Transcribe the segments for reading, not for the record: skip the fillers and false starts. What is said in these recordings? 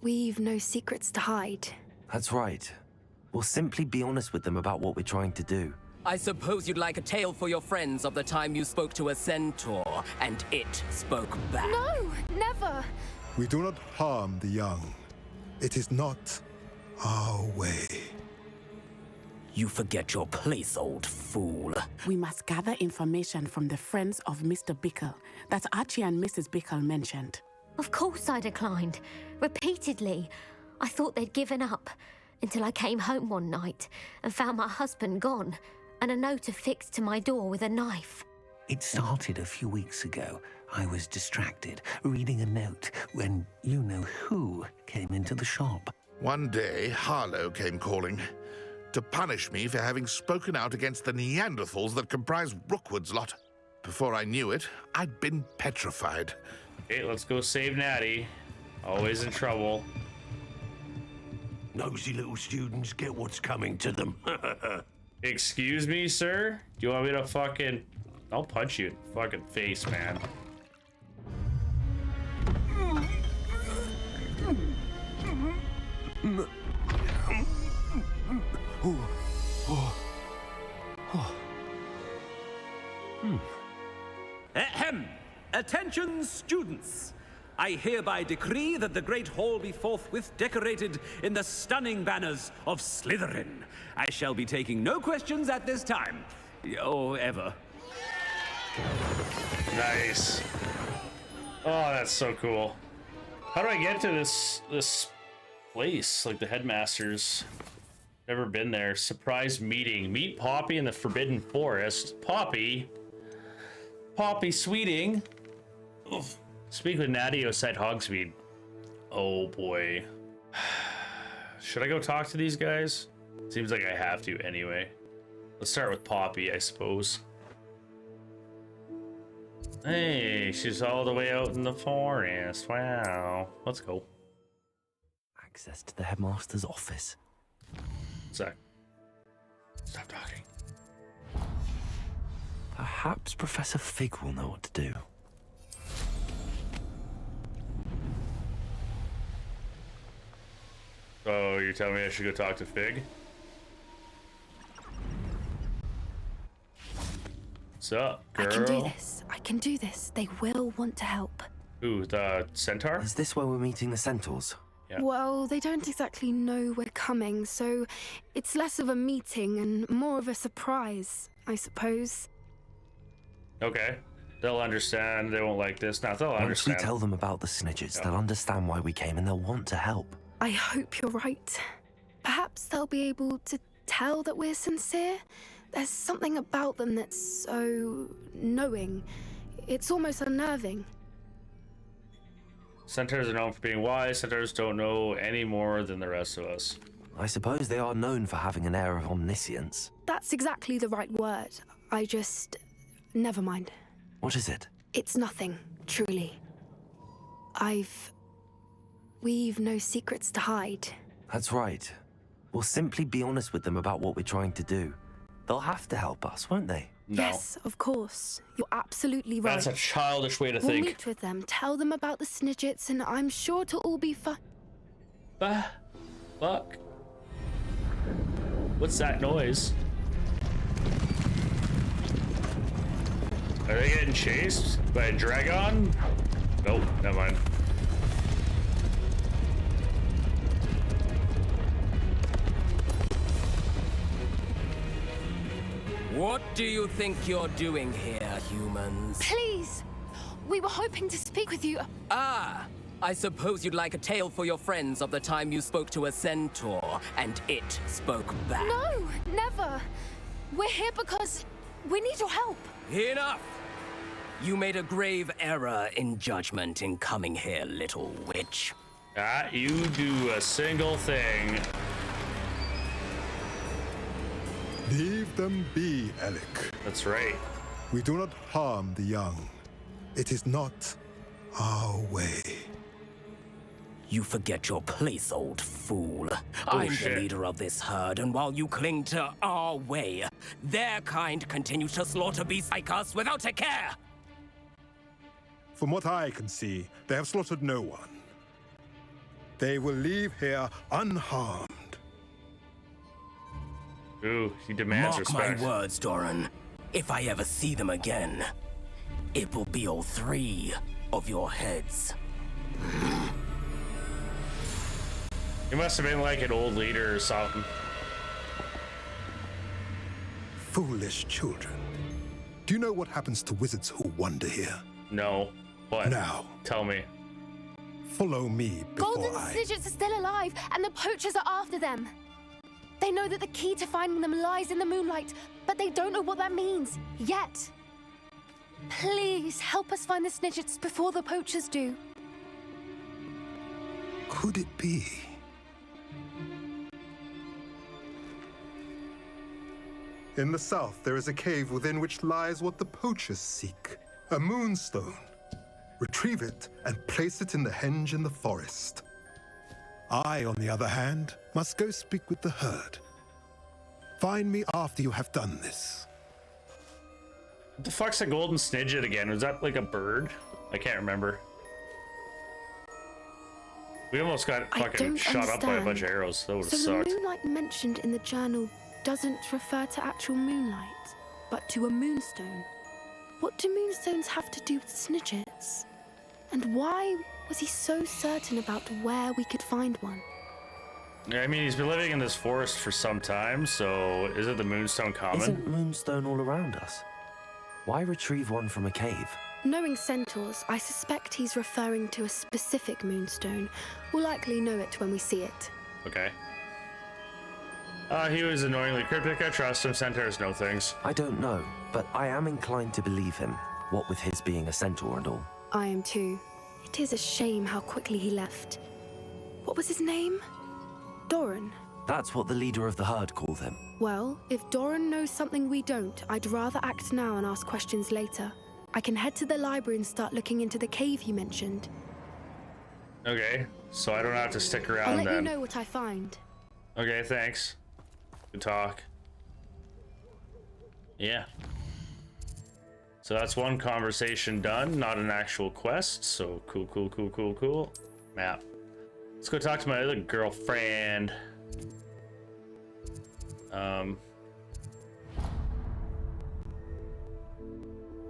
We've no secrets to hide. That's right. We'll simply be honest with them about what we're trying to do. I suppose you'd like a tale for your friends of the time you spoke to a centaur, and it spoke back. No, never! We do not harm the young. It is not our way. You forget your place, old fool. We must gather information from the friends of Mr. Bickle that Archie and Mrs. Bickle mentioned. Of course I declined. Repeatedly. I thought they'd given up. Until I came home one night and found my husband gone, and a note affixed to my door with a knife. It started a few weeks ago. I was distracted, reading a note, when you-know-who came into the shop. One day, Harlow came calling to punish me for having spoken out against the Neanderthals that comprise Rookwood's lot. Before I knew it, I'd been petrified. Okay, let's go save Natty. Always in trouble. Nosy little students get what's coming to them. Excuse me, sir? Do you want me to fucking... I'll punch you in the fucking face, man. Ahem! Attention, students! I hereby decree that the Great Hall be forthwith decorated in the stunning banners of Slytherin. I shall be taking no questions at this time. Or ever. Nice. Oh, that's so cool. How do I get to this place? Like the headmaster's. Never been there. Surprise meeting. Meet Poppy in the Forbidden Forest. Poppy Sweeting. Ugh. Speak with Natty outside Hogsmeade. Oh boy. Should I go talk to these guys? Seems like I have to anyway. Let's start with Poppy, I suppose. Hey, she's all the way out in the forest. Wow. Let's go. Access to the headmaster's office. Zach. Stop talking. Perhaps Professor Fig will know what to do. Oh, you're telling me I should go talk to Fig? What's up, girl? I can do this. They will want to help. Ooh, the centaur? Is this where we're meeting the centaurs? Yeah. Well, they don't exactly know we're coming, so it's less of a meeting and more of a surprise, I suppose. Okay. They'll understand. They won't like this. Now they'll understand. Once we tell them about the Snidgets, they'll understand why we came and they'll want to help. I hope you're right. Perhaps they'll be able to tell that we're sincere. There's something about them that's so knowing. It's almost unnerving. Centaurs are known for being wise. Centaurs don't know any more than the rest of us. I suppose they are known for having an air of omniscience. That's exactly the right word. Never mind. What is it? It's nothing, truly. We've no secrets to hide. That's right. We'll simply be honest with them about what we're trying to do. They'll have to help us, won't they? No. Yes, of course. You're absolutely right. That's a childish way to We'll think. meet with them, tell them about the Snidgets, and I'm sure to all be fine. Fuck. What's that noise? Are they getting chased by a dragon? Nope, never mind. What do you think you're doing here, humans? Please! We were hoping to speak with you. Ah! I suppose you'd like a tale for your friends of the time you spoke to a centaur, and it spoke back. No, never. We're here because we need your help. Enough! You made a grave error in judgment in coming here, little witch. You do a single thing. Leave them be, Alec. That's right. We do not harm the young. It is not our way. You forget your place, old fool. I'm the leader of this herd, and while you cling to our way, their kind continue to slaughter beasts like us without a care. From what I can see, they have slaughtered no one. They will leave here unharmed. Ooh, he demands Mark respect. my words, Doran. If I ever see them again, it will be all 3 of your heads. He must have been like an old leader or something. Foolish children. Do you know what happens to wizards who wander here? No. What? Now, Tell me. follow me before Golden Snidgets are still alive, and the poachers are after them. They know that the key to finding them lies in the moonlight, but they don't know what that means yet. Please help us find the Snidgets before the poachers do. Could it be? In the south, there is a cave within which lies what the poachers seek. A moonstone. Retrieve it and place it in the henge in the forest. I, on the other hand, must go speak with the herd. Find me after you have done this. What the fuck's a golden snidget again? Was that like a bird? I can't remember. We almost got fucking shot up by a bunch of arrows. That would have So sucked. the moonlight mentioned in the journal doesn't refer to actual moonlight, but to a moonstone. What do moonstones have to do with Snidgets? And why was he so certain about where we could find one? Yeah, I mean, he's been living in this forest for some time, so is it the moonstone common? Isn't moonstone all around us? Why retrieve one from a cave? Knowing centaurs, I suspect he's referring to a specific moonstone. We'll likely know it when we see it. Okay. He was annoyingly cryptic. I trust him. Centaurs know things. I don't know, but I am inclined to believe him, what with his being a centaur and all. I am too. It is a shame how quickly he left. What was his name? Doran. That's what the leader of the herd called him. Well, if Doran knows something we don't, I'd rather act now and ask questions later. I can head to the library and start looking into the cave you mentioned. Okay, so I don't have to stick around I'll let then. you know what I find. Okay, thanks. Good talk. Yeah. So that's one conversation done, not an actual quest. So cool. Map. Let's go talk to my other girlfriend.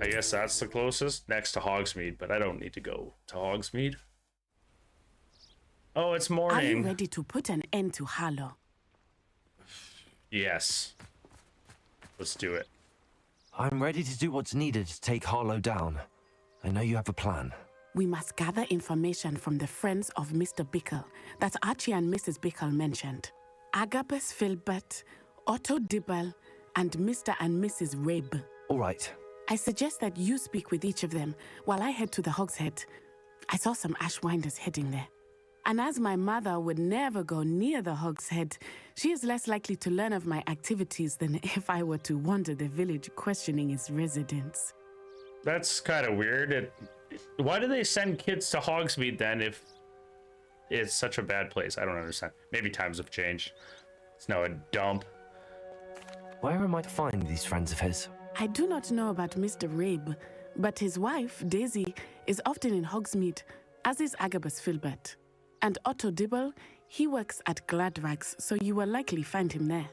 I guess that's the closest, next to Hogsmeade, but I don't need to go to Hogsmeade. Oh, it's morning. Are you ready to put an end to Harlow? Yes. Let's do it. I'm ready to do what's needed to take Harlow down. I know you have a plan. We must gather information from the friends of Mr. Bickle that Archie and Mrs. Bickle mentioned. Agabus Filbert, Otto Dibble, and Mr. and Mrs. Rabe. All right. I suggest that you speak with each of them while I head to the Hogshead. I saw some Ashwinders heading there. And as my mother would never go near the Hogshead, she is less likely to learn of my activities than if I were to wander the village questioning its residents. That's kind of weird. Why do they send kids to Hogsmeade then if it's such a bad place? I don't understand. Maybe times have changed. It's now a dump. Where am I to find these friends of his? I do not know about Mr. Rabe, but his wife, Daisy, is often in Hogsmeade, as is Agabus Filbert. And Otto Dibble, he works at Gladrags, so you will likely find him there.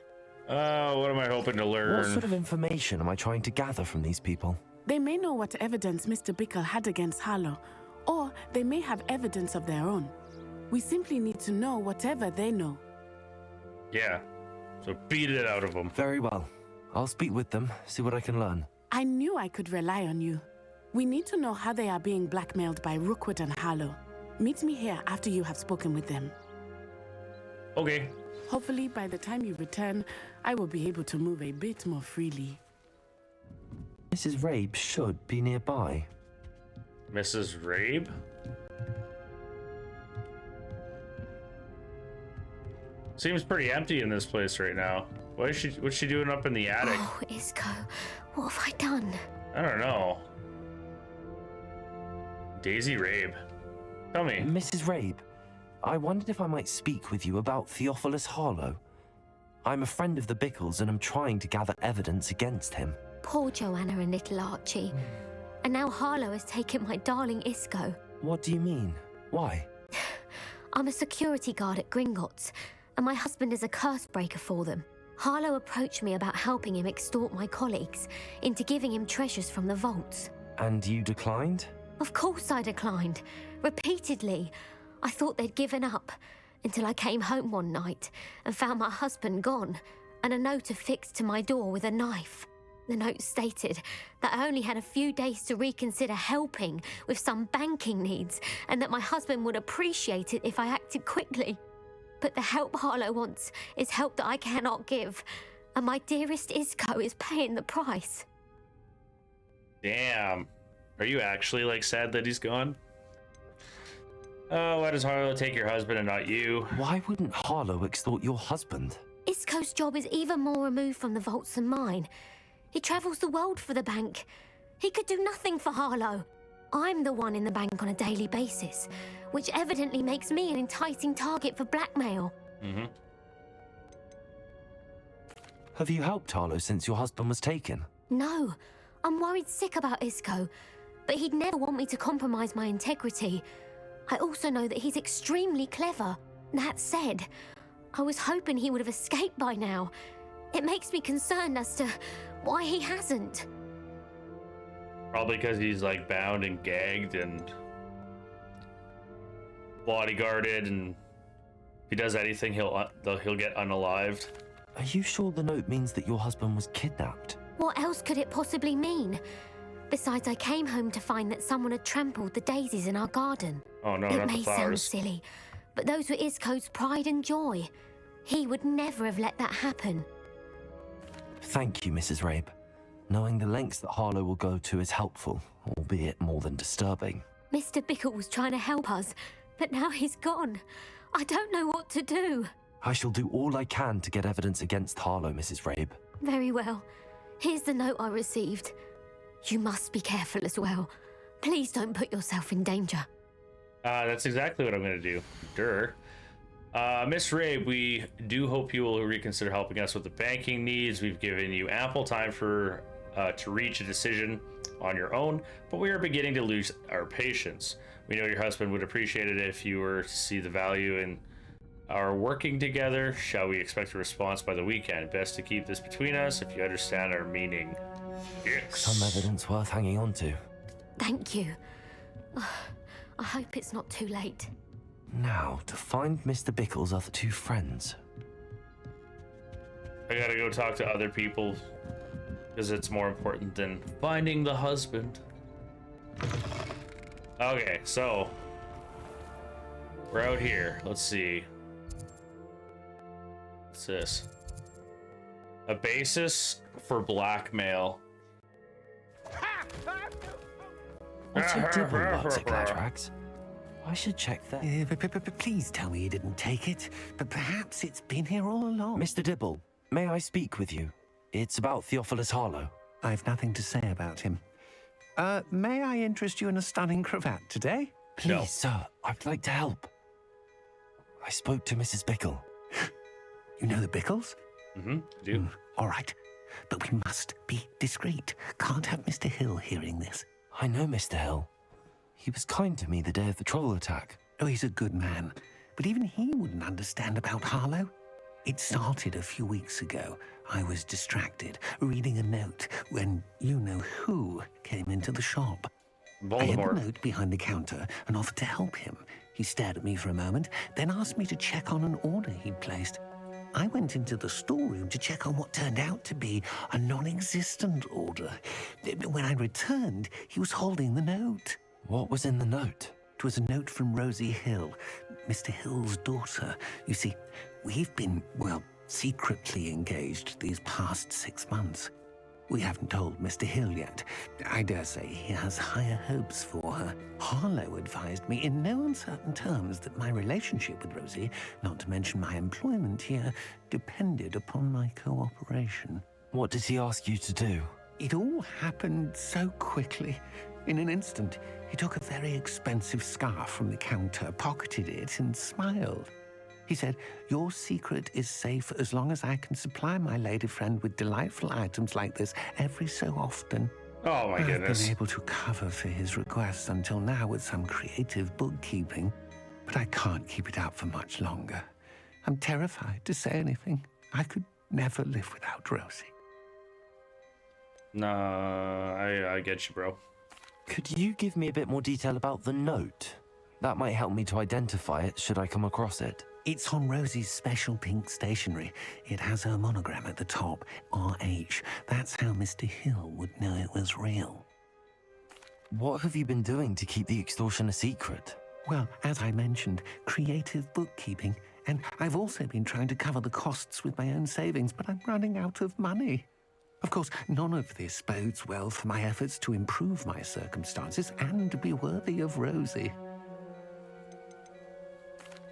What am I hoping to learn? What sort of information am I trying to gather from these people? They may know what evidence Mr. Bickle had against Harlow, or they may have evidence of their own. We simply need to know whatever they know. Yeah, so beat it out of them. Very well. I'll speak with them, see what I can learn. I knew I could rely on you. We need to know how they are being blackmailed by Rookwood and Harlow. Meet me here after you have spoken with them. Okay. Hopefully, by the time you return, I will be able to move a bit more freely. Mrs. Rabe should be nearby. Mrs. Rabe? Seems pretty empty in this place right now. What's she doing up in the attic? Oh, Isco, what have I done? I don't know. Daisy Rabe. Tell me. Mrs. Rabe, I wondered if I might speak with you about Theophilus Harlow. I'm a friend of the Bickles and I'm trying to gather evidence against him. Poor Joanna and little Archie. And now Harlow has taken my darling Isco. What do you mean? Why? I'm a security guard at Gringotts, and my husband is a curse breaker for them. Harlow approached me about helping him extort my colleagues into giving him treasures from the vaults. And you declined? Of course I declined. Repeatedly. I thought they'd given up, until I came home one night and found my husband gone, and a note affixed to my door with a knife. The note stated that I only had a few days to reconsider helping with some banking needs, and that my husband would appreciate it if I acted quickly. But the help Harlow wants is help that I cannot give, and my dearest Isco is paying the price. Damn. Are you actually, like, sad that he's gone? Oh, why does Harlow take your husband and not you? Why wouldn't Harlow extort your husband? Isco's job is even more removed from the vaults than mine. He travels the world for the bank. He could do nothing for Harlow. I'm the one in the bank on a daily basis, which evidently makes me an enticing target for blackmail. Mm-hmm. Have you helped Harlow since your husband was taken? No, I'm worried sick about Isco, but he'd never want me to compromise my integrity. I also know that he's extremely clever. That said, I was hoping he would have escaped by now. It makes me concerned as to why he hasn't. Probably because he's, like, bound and gagged and bodyguarded, and if he does anything, he'll get unalived. Are you sure the note means that your husband was kidnapped? What else could it possibly mean? Besides, I came home to find that someone had trampled the daisies in our garden. Oh no, it not the may sound flowers. silly, but those were Isco's pride and joy. He would never have let that happen. Thank you, Mrs. Rabe. Knowing the lengths that Harlow will go to is helpful, albeit more than disturbing. Mr. Bickle was trying to help us, but now he's gone. I don't know what to do. I shall do all I can to get evidence against Harlow, Mrs. Rabe. Very well. Here's the note I received. You must be careful as well. Please don't put yourself in danger. That's exactly what I'm going to do. Durr. Miss Rabe, we do hope you will reconsider helping us with the banking needs. We've given you ample time for to reach a decision on your own, but we are beginning to lose our patience. We know your husband would appreciate it if you were to see the value in our working together. Shall we expect a response by the weekend? Best to keep this between us if you understand our meaning. Yes. Some evidence worth hanging on to. Thank you. I hope it's not too late. Now, to find Mr. Bickle's other two friends. I gotta go talk to other people, because it's more important than finding the husband. Okay, so we're out here. Let's see. What's this? A basis for blackmail. What's your dibble works at Gladrax? I should check that. Please tell me you didn't take it. But perhaps it's been here all along. Mr. Dibble, may I speak with you? It's about Theophilus Harlow. I've nothing to say about him. May I interest you in a stunning cravat today? Please, No. sir, I'd like to help. I spoke to Mrs. Bickle. You know the Bickles? Mm-hmm, do. All right. But we must be discreet. Can't have Mr. Hill hearing this. I know Mr. Hill. He was kind to me the day of the troll attack. Oh, he's a good man. But even he wouldn't understand about Harlow. It started a few weeks ago. I was distracted, reading a note, when you-know-who came into the shop. I hid the Voldemort. note behind the counter and offered to help him. He stared at me for a moment, then asked me to check on an order he'd placed. I went into the storeroom to check on what turned out to be a non-existent order. When I returned, he was holding the note. What was in the note? It was a note from Rosie Hill, Mr. Hill's daughter. You see, we've been, secretly engaged these past 6 months. We haven't told Mr. Hill yet. I dare say he has higher hopes for her. Harlow advised me in no uncertain terms that my relationship with Rosie, not to mention my employment here, depended upon my cooperation. What did he ask you to do? It all happened so quickly. In an instant, he took a very expensive scarf from the counter, pocketed it, and smiled. He said, "Your secret is safe as long as I can supply my lady friend with delightful items like this every so often." Oh my I've goodness. been able to cover for his requests until now with some creative bookkeeping. but I can't keep it out for much longer. I'm terrified to say anything. I could never live without Rosie. Nah, I get you, bro. Could you give me a bit more detail about the note? That might help me to identify it should I come across it. It's on Rosie's special pink stationery. It has her monogram at the top, RH. That's how Mr. Hill would know it was real. What have you been doing to keep the extortion a secret? Well, as I mentioned, creative bookkeeping. And I've also been trying to cover the costs with my own savings, but I'm running out of money. Of course, none of this bodes well for my efforts to improve my circumstances and be worthy of Rosie.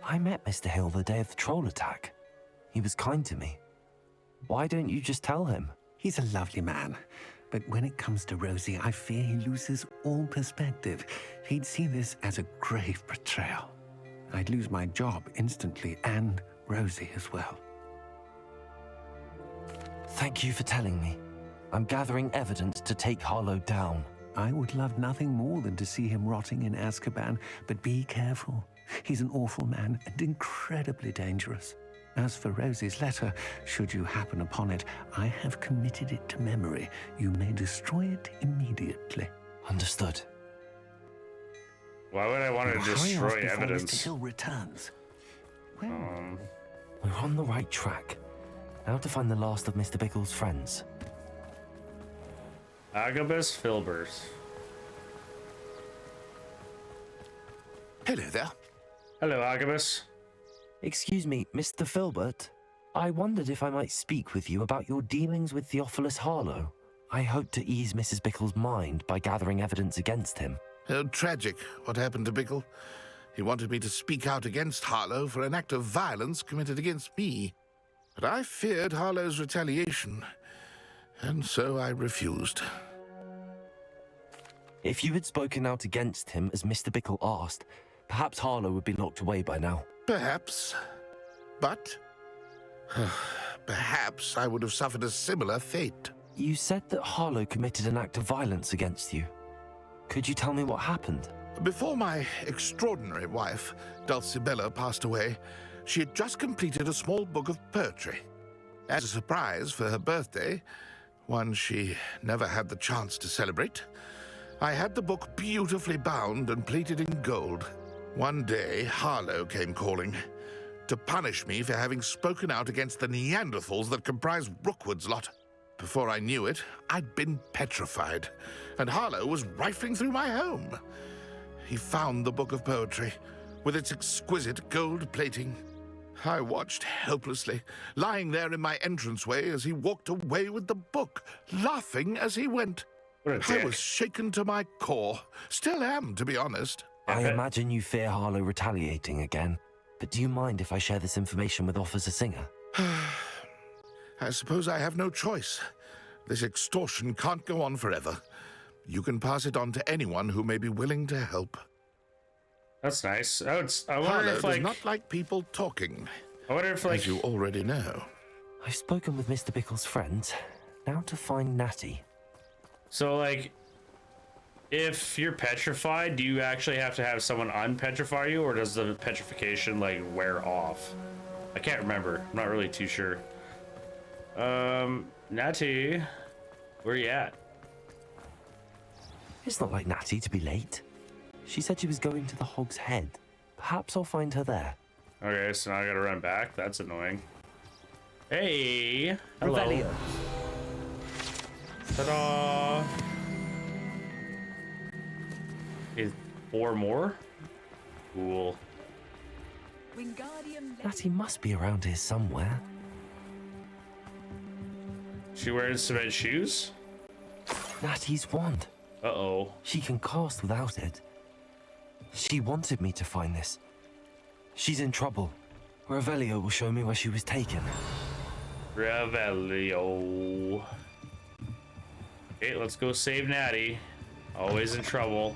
I met Mr. Hill the day of the troll attack. He was kind to me. Why don't you just tell him? He's a lovely man, but when it comes to Rosie, I fear he loses all perspective. He'd see this as a grave betrayal. I'd lose my job instantly, and Rosie as well. Thank you for telling me. I'm gathering evidence to take Harlow down. I would love nothing more than to see him rotting in Azkaban, but be careful. He's an awful man and incredibly dangerous. As for Rosie's letter, should you happen upon it, I have committed it to memory. You may destroy it immediately. Understood. Why would I want to destroy evidence? Mr. Hill returns. Well, we're on the right track. Now to find the last of Mr. Bickle's friends. Agabus Filbert. Hello there. Hello, Agabus. Excuse me, Mr. Filbert. I wondered if I might speak with you about your dealings with Theophilus Harlow. I hope to ease Mrs. Bickle's mind by gathering evidence against him. Oh, tragic what happened to Bickle. He wanted me to speak out against Harlow for an act of violence committed against me. But I feared Harlow's retaliation, and so I refused. If you had spoken out against him as Mr. Bickle asked, perhaps Harlow would be locked away by now. Perhaps. But perhaps I would have suffered a similar fate. You said that Harlow committed an act of violence against you. Could you tell me what happened? Before my extraordinary wife, Dulcibella, passed away, she had just completed a small book of poetry. As a surprise for her birthday, one she never had the chance to celebrate, I had the book beautifully bound and plated in gold. One day, Harlow came calling to punish me for having spoken out against the Neanderthals that comprise Rookwood's lot. Before I knew it, I'd been petrified, and Harlow was rifling through my home. He found the book of poetry, with its exquisite gold plating. I watched helplessly, lying there in my entranceway as he walked away with the book, laughing as he went. I was shaken to my core. Still am, to be honest. I imagine you fear Harlow retaliating again, but do you mind if I share this information with Officer Singer? I suppose I have no choice. This extortion can't go on forever. You can pass it on to anyone who may be willing to help. That's nice. I wonder Harlow if, does not like people talking. I wonder if, as you already know. I've spoken with Mr. Bickle's friends. Now to find Natty. So, if you're petrified, do you actually have to have someone unpetrify you, or does the petrification, wear off? I can't remember. I'm not really too sure. Natty, where you at? It's not like Natty to be late. She said she was going to the Hog's Head. Perhaps I'll find her there. Okay, so now I gotta run back. That's annoying. Hey! Hello. Revelio. Ta-da! Is 4 more? Cool. Natty must be around here somewhere. She wearing cement shoes? Natty's wand. Uh-oh. She can cast without it. She wanted me to find this. She's in trouble. Revelio will show me where she was taken. Revelio. Okay, let's go save Natty. Always in trouble.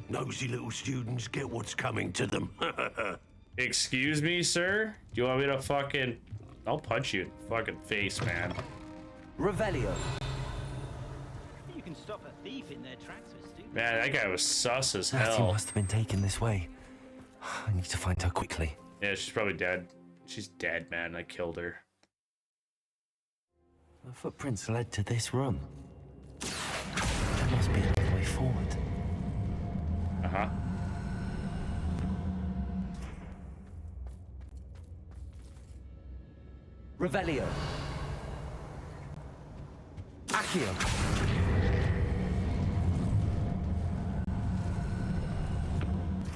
Nosy little students get what's coming to them. Excuse me, sir? Do you want me to fucking... I'll punch you in the fucking face, man. Revelio. You can stop a thief in their tracks with stupid. Man, that guy was sus as Natty hell. must have been taken this way. I need to find her quickly. Yeah, she's probably dead. She's dead, man. I killed her. The footprints led to this room. There must be another way forward. Uh-huh. Revelio. Accio.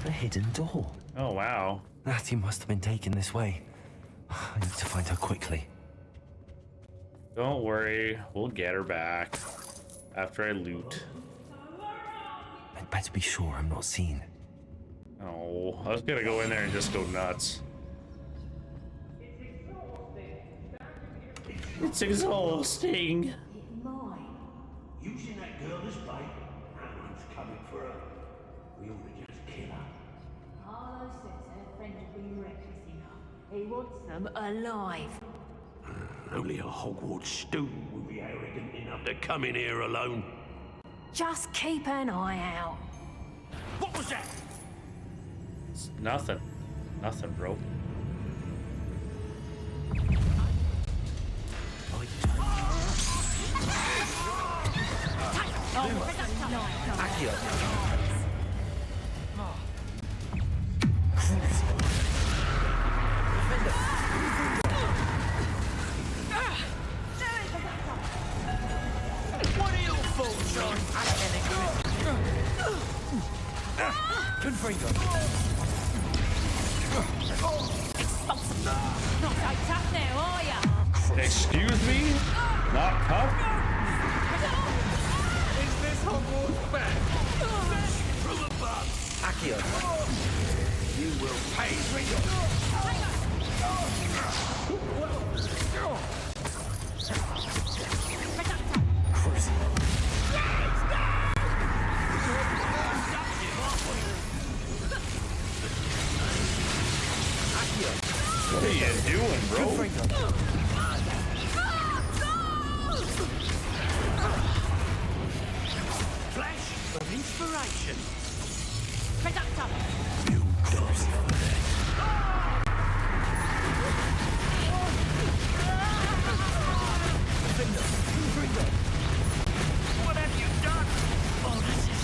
A hidden door. Oh, wow. Natty must have been taken this way. I need to find her quickly. Don't worry. We'll get her back after I loot. I'd better be sure I'm not seen. Oh, I was gonna go in there and just go nuts. It's exhausting. Using that girl as bait. That one's coming for her. We ought to just kill her. Harlow says her friend will be reckless enough. He wants them alive. Only a Hogwarts student would be arrogant enough to come in here alone. Just keep an eye out. What was that? It's nothing. Nothing, bro. What are your thoughts on Confringo. Not so tough now, are ya? Excuse me? Not tough? Is this Hogwarts back? From above. Accio. You will pay for your... What are you doing, bro? Flash of inspiration. You What have you done? Oh, this is...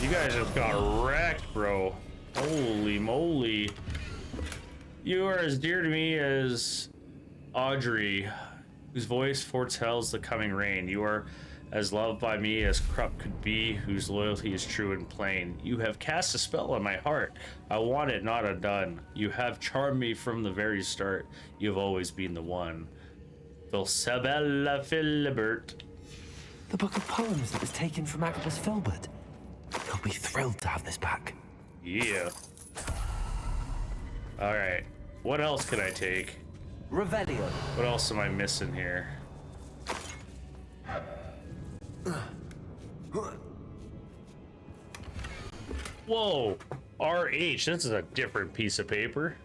You guys just got wrecked, bro. Holy moly. You are as dear to me as Audrey, whose voice foretells the coming rain. You are as loved by me as Krupp could be, whose loyalty is true and plain. You have cast a spell on my heart. I want it not undone. You have charmed me from the very start. You have always been the one. Dulcibella Filibert. The book of poems that was taken from Agabus Filbert. He'll be thrilled to have this back. Yeah. Alright. What else can I take? Revelio. What else am I missing here? Whoa! RH, this is a different piece of paper.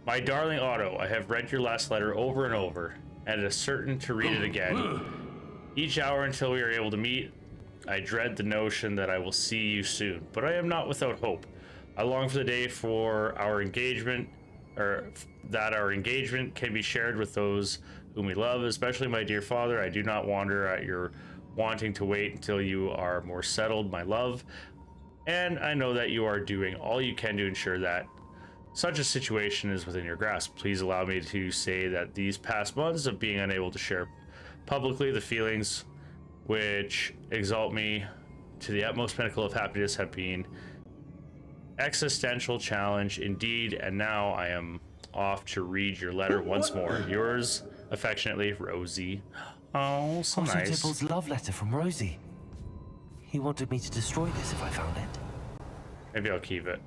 My darling Otto, I have read your last letter over and over, and it is certain to read it again. Each hour until we are able to meet, I dread the notion that I will see you soon, but I am not without hope. I long for the day for our engagement, or that our engagement can be shared with those whom we love, especially my dear father. I do not wonder at your wanting to wait until you are more settled, my love, and I know that you are doing all you can to ensure that such a situation is within your grasp. Please allow me to say that these past months of being unable to share publicly the feelings which exalt me to the utmost pinnacle of happiness have been existential challenge indeed, and now I am off to read your letter once more. Yours affectionately, Rosie. Oh, so Also nice. Tipple's love letter from Rosie. He wanted me to destroy this if I found it. Maybe I'll keep it.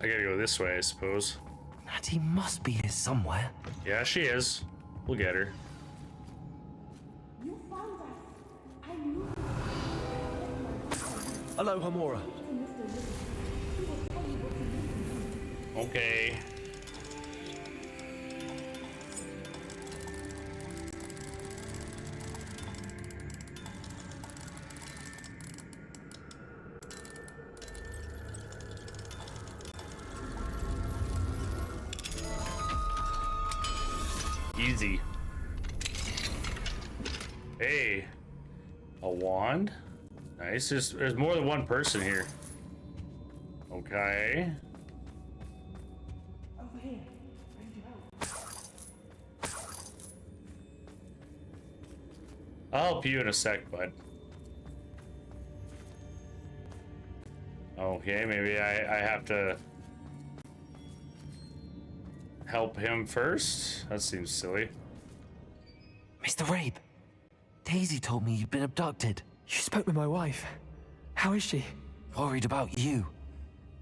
I gotta go this way, I suppose. Natty must be here somewhere. Yeah, she is. We'll get her. You found us. I knew. Hello, Hamora. Okay. Easy. Hey. A wand? Nice. There's more than one person here. Okay. Over here. I'll help you in a sec, bud. Okay, maybe I have to help him first? That seems silly. Mr. Rabe, Daisy told me you'd been abducted. You spoke with my wife. How is she? Worried about you.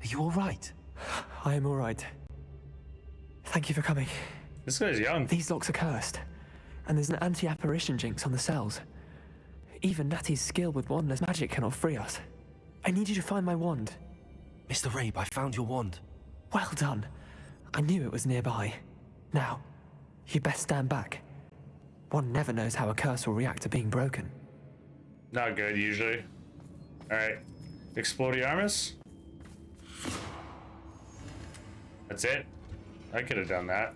Are you all right? I am all right. Thank you for coming. This guy's young. These locks are cursed, and there's an anti-apparition jinx on the cells. Even Natty's skill with wandless magic cannot free us. I need you to find my wand. Mr. Rabe, I found your wand. Well done. I knew it was nearby. Now, you best stand back. One never knows how a curse will react to being broken. Not good, usually. Alright. Explodiarmus? That's it? I could have done that.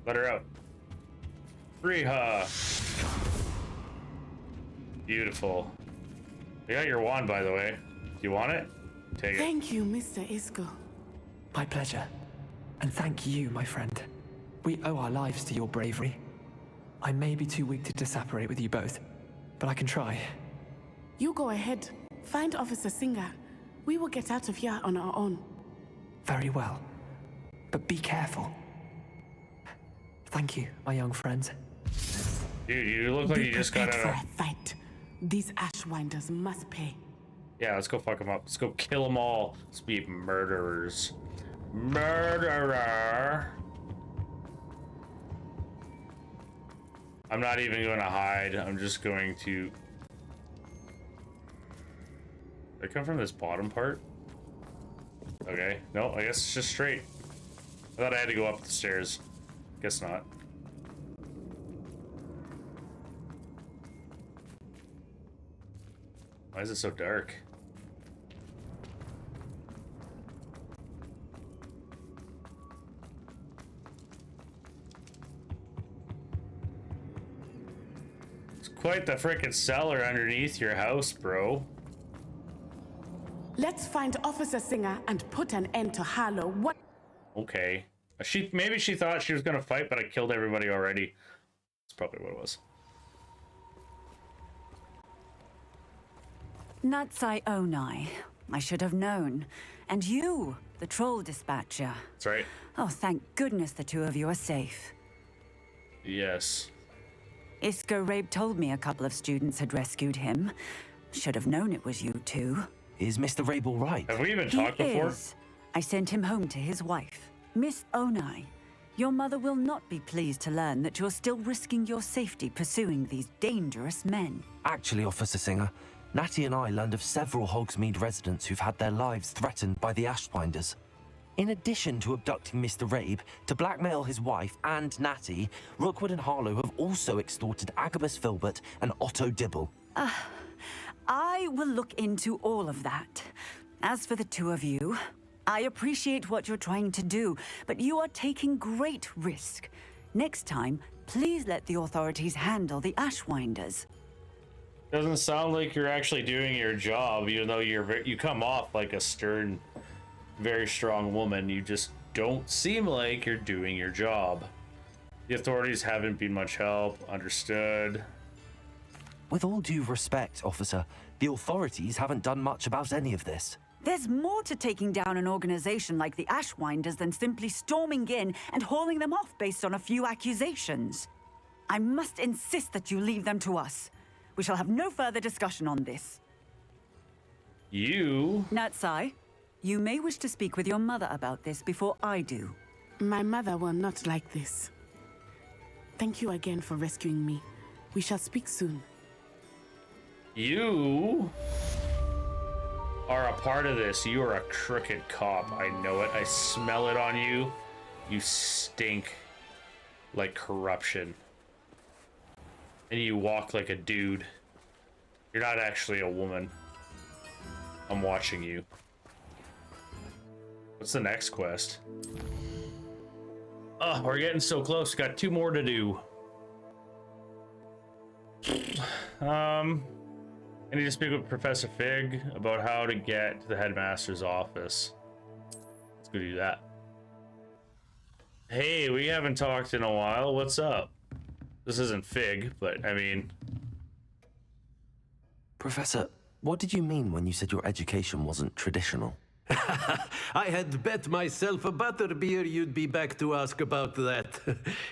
Let her out. Free her. Beautiful. You got your wand, by the way. Do you want it? Take it. Thank you, Mr. Isco. My pleasure. And thank you, my friend. We owe our lives to your bravery. I may be too weak to disapparate with you both, but I can try. You go ahead. Find Officer Singer. We will get out of here on our own. Very well. But be careful. Thank you, my young friends. Dude, you look like you just got for out a fight. These Ashwinders must pay. Yeah, let's go fuck them up. Let's go kill them all. Let's be murderers. Murderer. I'm not even going to hide. I'm just going to... Did I come from this bottom part? Okay. No, I guess it's just straight. I thought I had to go up the stairs. Guess not. Why is it so dark? It's quite the frickin' cellar underneath your house, bro. Let's find Officer Singer and put an end to Harlow. What? Okay. Maybe she thought she was gonna fight, but I killed everybody already. That's probably what it was. Natsai Onai. I should have known. And you, the troll dispatcher. That's right. Oh, thank goodness the two of you are safe. Yes. Isco Rabe told me a couple of students had rescued him. Should have known it was you two. Is Mr. Rabe all right? Have we even talked before? Is. I sent him home to his wife. Miss Onai, your mother will not be pleased to learn that you're still risking your safety pursuing these dangerous men. Actually, Officer Singer, Natty and I learned of several Hogsmeade residents who've had their lives threatened by the Ashwinders. In addition to abducting Mr. Rabe, to blackmail his wife and Natty, Rookwood and Harlow have also extorted Agabus Filbert and Otto Dibble. I will look into all of that. As for the two of you, I appreciate what you're trying to do, but you are taking great risk. Next time, please let the authorities handle the Ashwinders. Doesn't sound like you're actually doing your job, even though you come off like a stern, very strong woman. You just don't seem like you're doing your job. The authorities haven't been much help. Understood. With all due respect, officer, the authorities haven't done much about any of this. There's more to taking down an organization like the Ashwinders than simply storming in and hauling them off based on a few accusations. I must insist that you leave them to us. We shall have no further discussion on this. You... Natsai, you may wish to speak with your mother about this before I do. My mother will not like this. Thank you again for rescuing me. We shall speak soon. You are a part of this. You are a crooked cop. I know it. I smell it on you. You stink like corruption. And you walk like a dude. You're not actually a woman. I'm watching you. What's the next quest? Oh, we're getting so close. Got 2 more to do. I need to speak with Professor Fig about how to get to the headmaster's office. Let's go do that. Hey, we haven't talked in a while. What's up? This isn't Fig, but I mean... Professor, what did you mean when you said your education wasn't traditional? I had bet myself a butterbeer you'd be back to ask about that.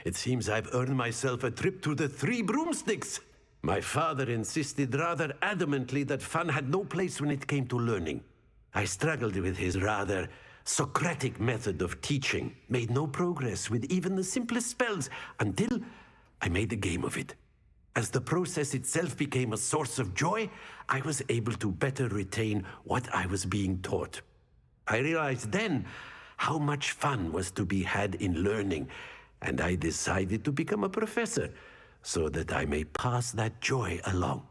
It seems I've earned myself a trip to the 3 broomsticks. My father insisted rather adamantly that fun had no place when it came to learning. I struggled with his rather Socratic method of teaching, made no progress with even the simplest spells until I made a game of it. As the process itself became a source of joy, I was able to better retain what I was being taught. I realized then how much fun was to be had in learning, and I decided to become a professor so that I may pass that joy along.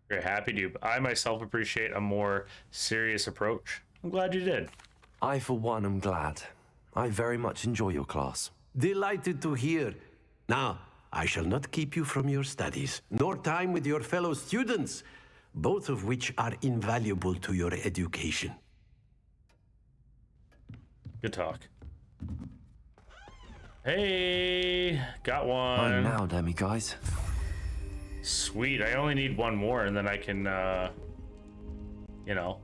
Very happy to. I myself appreciate a more serious approach. I'm glad you did. I, for one, am glad. I very much enjoy your class. Delighted to hear. Now, I shall not keep you from your studies, nor time with your fellow students, both of which are invaluable to your education. Good talk. Hey, got one. I'm now, Demi, guys. Sweet, I only need 1 more and then I can, you know,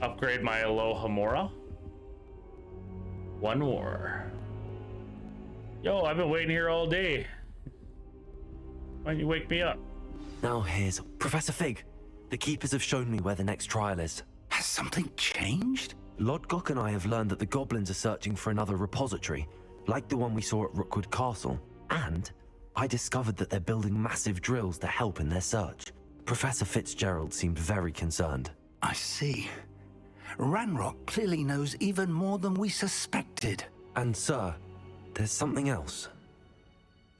upgrade my Alohomora. 1 more. Yo, I've been waiting here all day. Why don't you wake me up? Now here's Professor Fig. The Keepers have shown me where the next trial is. Has something changed? Lodgok and I have learned that the goblins are searching for another repository, like the one we saw at Rookwood Castle. And I discovered that they're building massive drills to help in their search. Professor Fitzgerald seemed very concerned. I see. Ranrock clearly knows even more than we suspected. And sir, there's something else.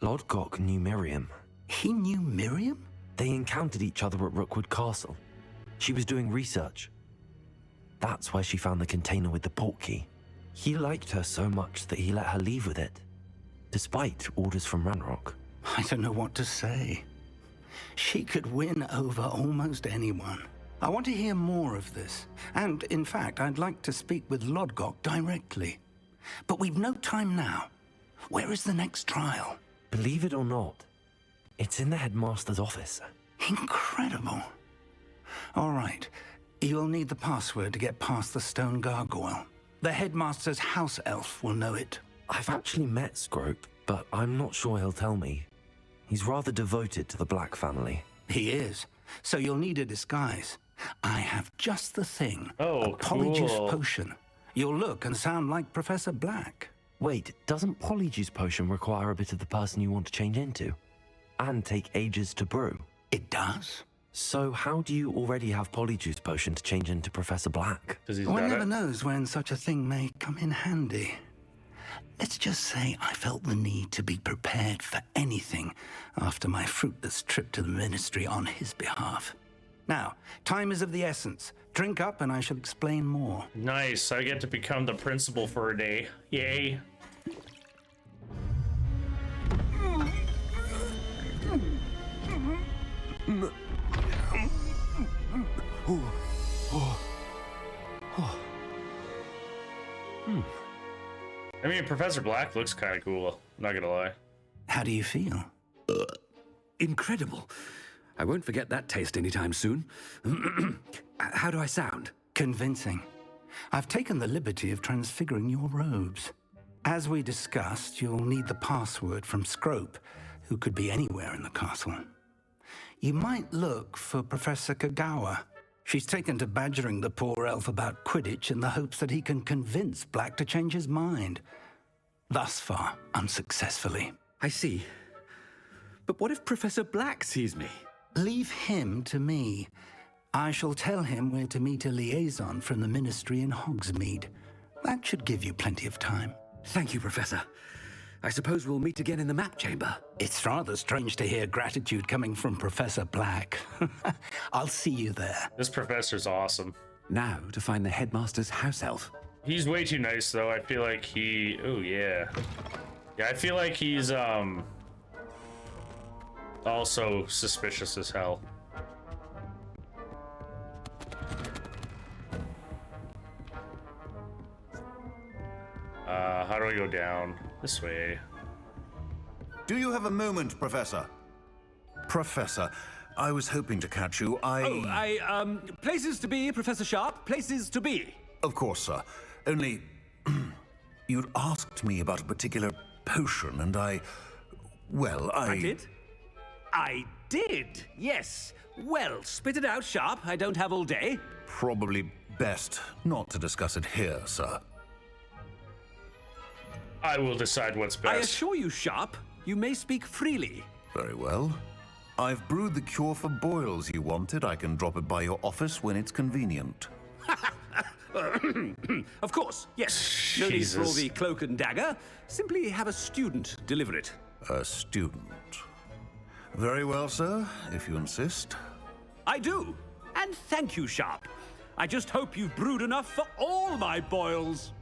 Lodgok knew Miriam. He knew Miriam? They encountered each other at Rookwood Castle. She was doing research. That's where she found the container with the portkey. He liked her so much that he let her leave with it, despite orders from Ranrock. I don't know what to say. She could win over almost anyone. I want to hear more of this. And, in fact, I'd like to speak with Lodgok directly. But we've no time now. Where is the next trial? Believe it or not, it's in the headmaster's office. Incredible. All right. You'll need the password to get past the stone gargoyle. The headmaster's house elf will know it. I've actually met Scrope, but I'm not sure he'll tell me. He's rather devoted to the Black family. He is. So you'll need a disguise. I have just the thing. Oh, a Polyjuice cool. Potion. You'll look and sound like Professor Black. Wait, doesn't Polyjuice Potion require a bit of the person you want to change into? And take ages to brew? It does. So how do you already have Polyjuice Potion to change into Professor Black? One never knows when such a thing may come in handy. Let's just say I felt the need to be prepared for anything after my fruitless trip to the ministry on his behalf. Now, time is of the essence. Drink up and I shall explain more. Nice, I get to become the principal for a day. Yay. I mean, Professor Black looks kind of cool, I'm not gonna lie. How do you feel? Incredible. I won't forget that taste anytime soon. How do I sound? Convincing. I've taken the liberty of transfiguring your robes. As we discussed, you'll need the password from Scrope, who could be anywhere in the castle. You might look for Professor Kagawa. She's taken to badgering the poor elf about Quidditch in the hopes that he can convince Black to change his mind. Thus far, unsuccessfully. I see. But what if Professor Black sees me? Leave him to me. I shall tell him where to meet a liaison from the ministry in Hogsmeade. That should give you plenty of time. Thank you, Professor. I suppose we'll meet again in the map chamber. It's rather strange to hear gratitude coming from Professor Black. I'll see you there. This professor's awesome. Now to find the headmaster's house elf. He's way too nice, though. I feel like he... Oh, yeah. Yeah, I feel like he's, also suspicious as hell. How do I go down? This way. Do you have a moment, Professor? Professor, I was hoping to catch you. Places to be, Professor Sharp. Places to be. Of course, sir. Only... you'd asked me about a particular potion, and I did? I did, yes. Well, spit it out, Sharp. I don't have all day. Probably best not to discuss it here, sir. I will decide what's best. I assure you, Sharp, you may speak freely. Very well. I've brewed the cure for boils you wanted. I can drop it by your office when it's convenient. Of course, yes. No need for all the cloak and dagger. Simply have a student deliver it. A student. Very well, sir, if you insist. I do. And thank you, Sharp. I just hope you've brewed enough for all my boils.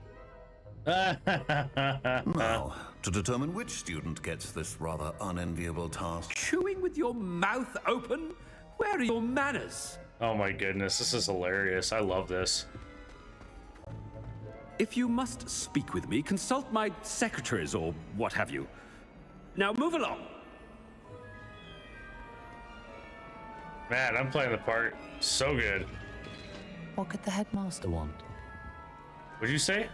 Now, to determine which student gets this rather unenviable task. Chewing with your mouth open? Where are your manners? Oh my goodness, this is hilarious. I love this. If you must speak with me, consult my secretaries or what have you. Now move along. Man, I'm playing the part so good. What could the headmaster want? What'd you say?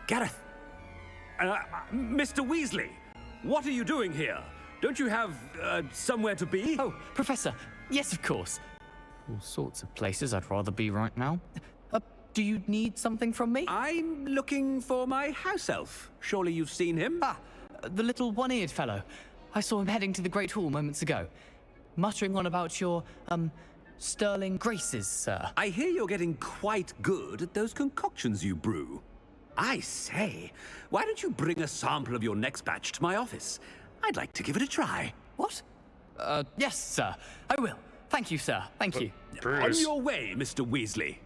Gareth! Mr. Weasley, what are you doing here? Don't you have somewhere to be? Oh, Professor, yes, of course. All sorts of places I'd rather be right now. Do you need something from me? I'm looking for my house elf. Surely you've seen him? Ah, the little one-eared fellow. I saw him heading to the Great Hall moments ago, muttering on about your, sterling graces, sir. I hear you're getting quite good at those concoctions you brew. I say, why don't you bring a sample of your next batch to my office? I'd like to give it a try. What? Yes, sir. I will. Thank you, sir. Thank you. On your way, Mr. Weasley.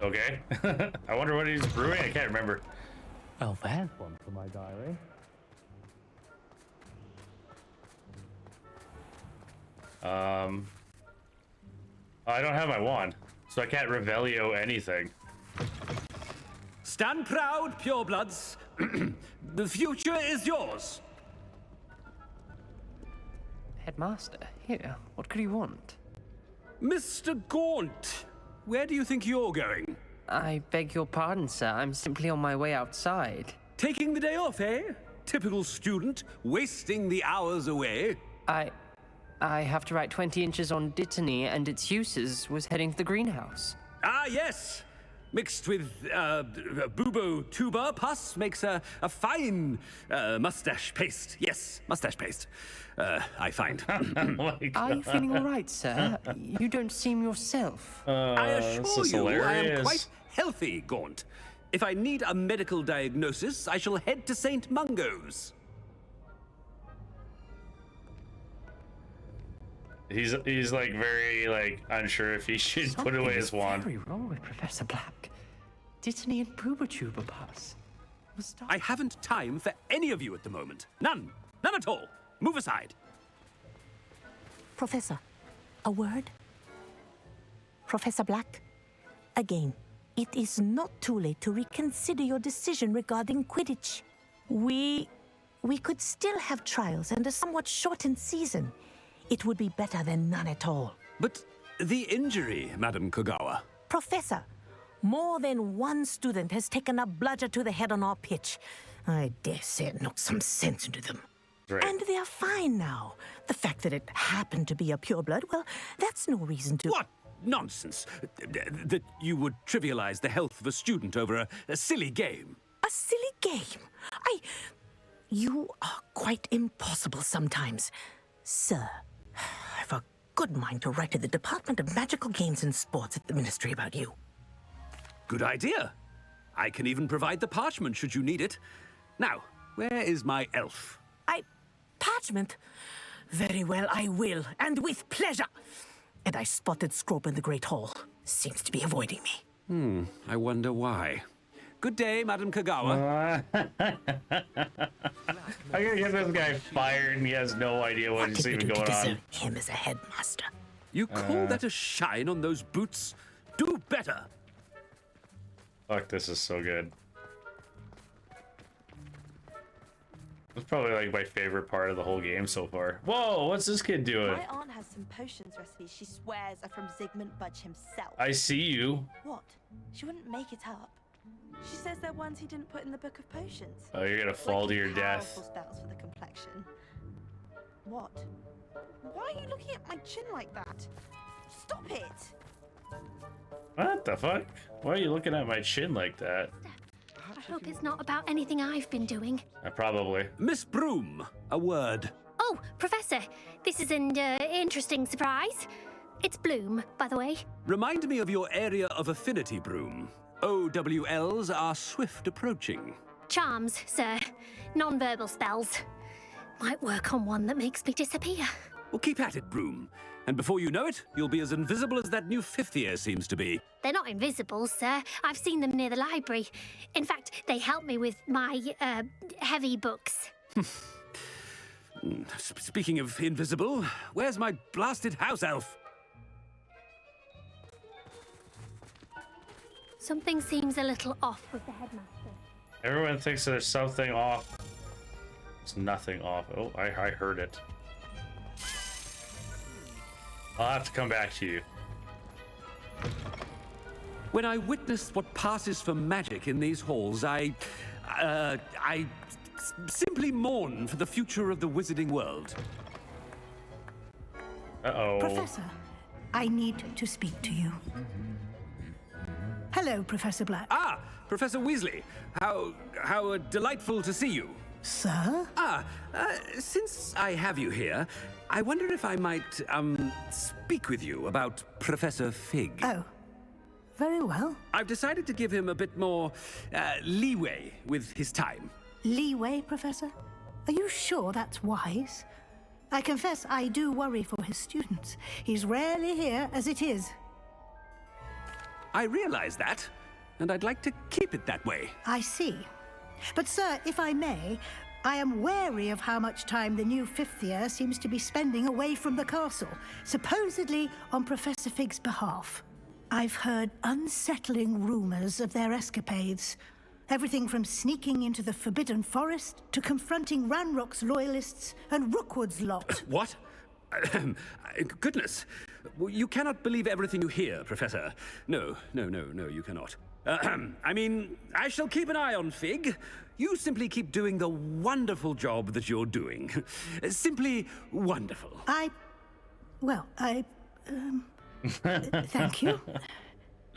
Okay. I wonder what he's brewing. I can't remember. Oh, there's one for my diary. I don't have my wand, so I can't Revelio anything. Stand proud, purebloods. The future is yours. Headmaster, here, what could you want? Mr. Gaunt, where do you think you're going? I beg your pardon, sir. I'm simply on my way outside. Taking the day off, eh? Typical student, wasting the hours away. I have to write 20 inches on Dittany and its uses. Was heading to the greenhouse. Ah, yes. Mixed with bubo tuber pus makes a fine mustache paste. Yes, mustache paste. I find. Are you feeling all right, sir? You don't seem yourself. I assure you, I am quite healthy, Gaunt. If I need a medical diagnosis, I shall head to St. Mungo's. He's like very like unsure if he should put away his wand. Very wrong with Professor Black. Dittany and Bubotuber pass. I haven't time for any of you at the moment. None. None at all. Move aside. Professor, a word? Professor Black, again, it is not too late to reconsider your decision regarding Quidditch. We could still have trials and a somewhat shortened season. It would be better than none at all. But the injury, Madam Kogawa. Professor, more than one student has taken a bludger to the head on our pitch. I dare say it knocked some sense into them. Right. And they're fine now. The fact that it happened to be a pureblood, well, that's no reason to... What nonsense! That you would trivialize the health of a student over a silly game. A silly game? You are quite impossible sometimes. Sir, I've a good mind to write to the Department of Magical Games and Sports at the Ministry about you. Good idea. I can even provide the parchment should you need it. Now, where is my elf? Parchment? Very well, I will, and with pleasure. And I spotted Scrope in the Great Hall. Seems to be avoiding me. I wonder why. Good day, Madam Kagawa. I'm gonna get this guy fired and he has no idea what's even going on. Him as a headmaster. You call that a shine on those boots? Do better. Fuck, this is so good. It's probably like my favorite part of the whole game so far. Whoa, what's this kid doing? My aunt has some potions recipes she swears are from Zygmunt Budge himself. I see you. What? She wouldn't make it up. She says they're ones he didn't put in the Book of Potions. Oh, you're gonna fall to your death. Powerful spells for the complexion. What? Why are you looking at my chin like that? Stop it! What the fuck? Why are you looking at my chin like that? I hope it's not about anything I've been doing. Probably. Miss Broom, a word. Oh, Professor, this is an interesting surprise. It's Bloom, by the way. Remind me of your area of affinity, Broom. OWLs are swift approaching. Charms, sir. Non-verbal spells. Might work on one that makes me disappear. Well, keep at it, Broom. And before you know it, you'll be as invisible as that new fifth year seems to be. They're not invisible, sir. I've seen them near the library. In fact, they help me with my, heavy books. Speaking of invisible, where's my blasted house elf? Something seems a little off with the headmaster. Everyone thinks there's something off. There's nothing off. Oh, I heard it. I'll have to come back to you. When I witness what passes for magic in these halls, I simply mourn for the future of the wizarding world. Uh-oh. Professor, I need to speak to you. Hello, Professor Black. Ah, Professor Weasley. How delightful to see you. Sir? Since I have you here, I wonder if I might, speak with you about Professor Fig. Oh, very well. I've decided to give him a bit more, leeway with his time. Leeway, Professor? Are you sure that's wise? I confess I do worry for his students. He's rarely here as it is. I realize that, and I'd like to keep it that way. I see. But, sir, if I may, I am wary of how much time the new fifth year seems to be spending away from the castle, supposedly on Professor Fig's behalf. I've heard unsettling rumors of their escapades. Everything from sneaking into the Forbidden Forest to confronting Ranrock's loyalists and Rookwood's lot. What? Goodness. You cannot believe everything you hear, Professor. No, you cannot. I mean, I shall keep an eye on Fig. You simply keep doing the wonderful job that you're doing. Simply wonderful. Thank you.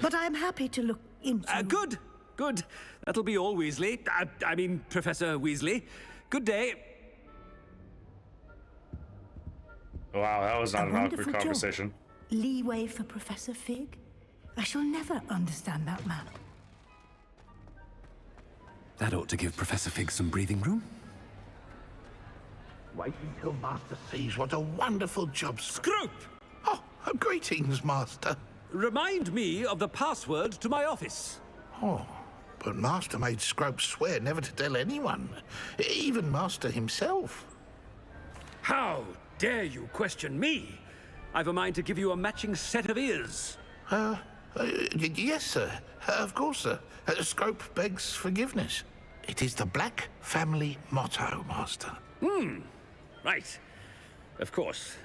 But I'm happy to look into... Good. That'll be all, Weasley. I mean, Professor Weasley. Good day. Wow, that was not an awkward conversation. Leeway for Professor Fig? I shall never understand that man. That ought to give Professor Fig some breathing room. Wait until Master sees what a wonderful job... Scrope! Oh, greetings, Master. Remind me of the password to my office. Oh, but Master made Scrope swear never to tell anyone, even Master himself. How dare you question me? I've a mind to give you a matching set of ears. Yes, sir. Of course, sir. Scrope begs forgiveness. It is the Black family motto, Master. Right. Of course.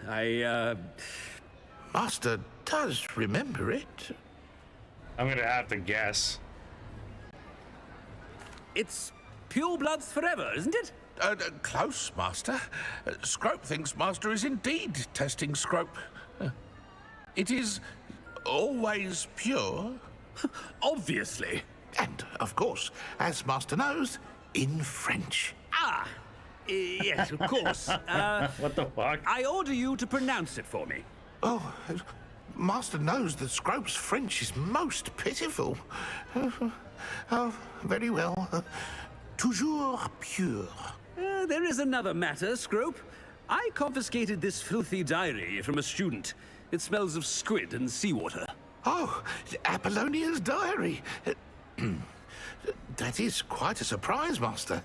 Master does remember it. I'm gonna have to guess. It's purebloods forever, isn't it? Close, Master. Scrope thinks Master is indeed testing Scrope. It is always pure. Obviously. And, of course, as Master knows, in French. Yes, of course. What the fuck? I order you to pronounce it for me. Oh, Master knows that Scrope's French is most pitiful. Oh, very well. Toujours pure. There is another matter, Scrope. I confiscated this filthy diary from a student. It smells of squid and seawater. Oh, Apollonia's diary. That is quite a surprise, Master.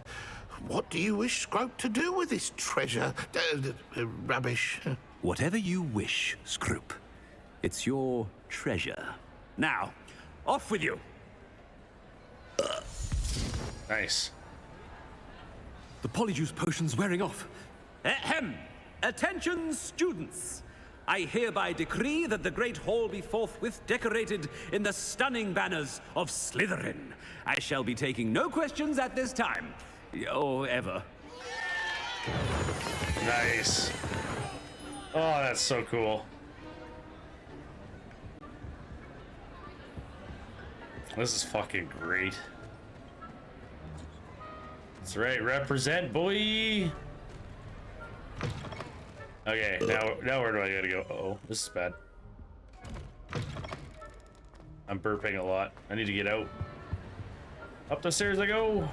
What do you wish Scrope to do with this treasure? Rubbish. Whatever you wish, Scrope. It's your treasure. Now, off with you. Nice. The Polyjuice Potion's wearing off. Ahem! Attention, students! I hereby decree that the Great Hall be forthwith decorated in the stunning banners of Slytherin. I shall be taking no questions at this time. Or ever. Nice. Oh, that's so cool. This is fucking great. That's right, represent, boy. Okay, now where do I gotta go? Uh-oh, this is bad. I'm burping a lot. I need to get out. Up the stairs I go.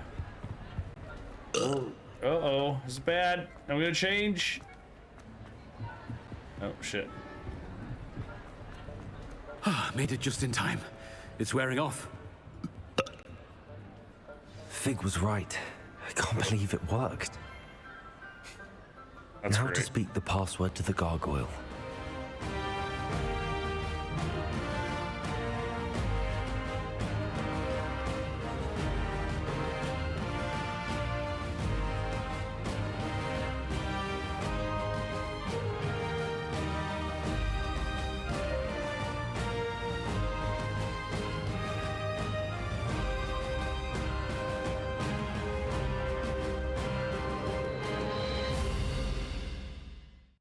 Uh-oh, this is bad. I'm gonna change. Oh, shit. Made it just in time. It's wearing off. Fig was right. I can't believe it worked. That's now great. to speak the password to the gargoyle.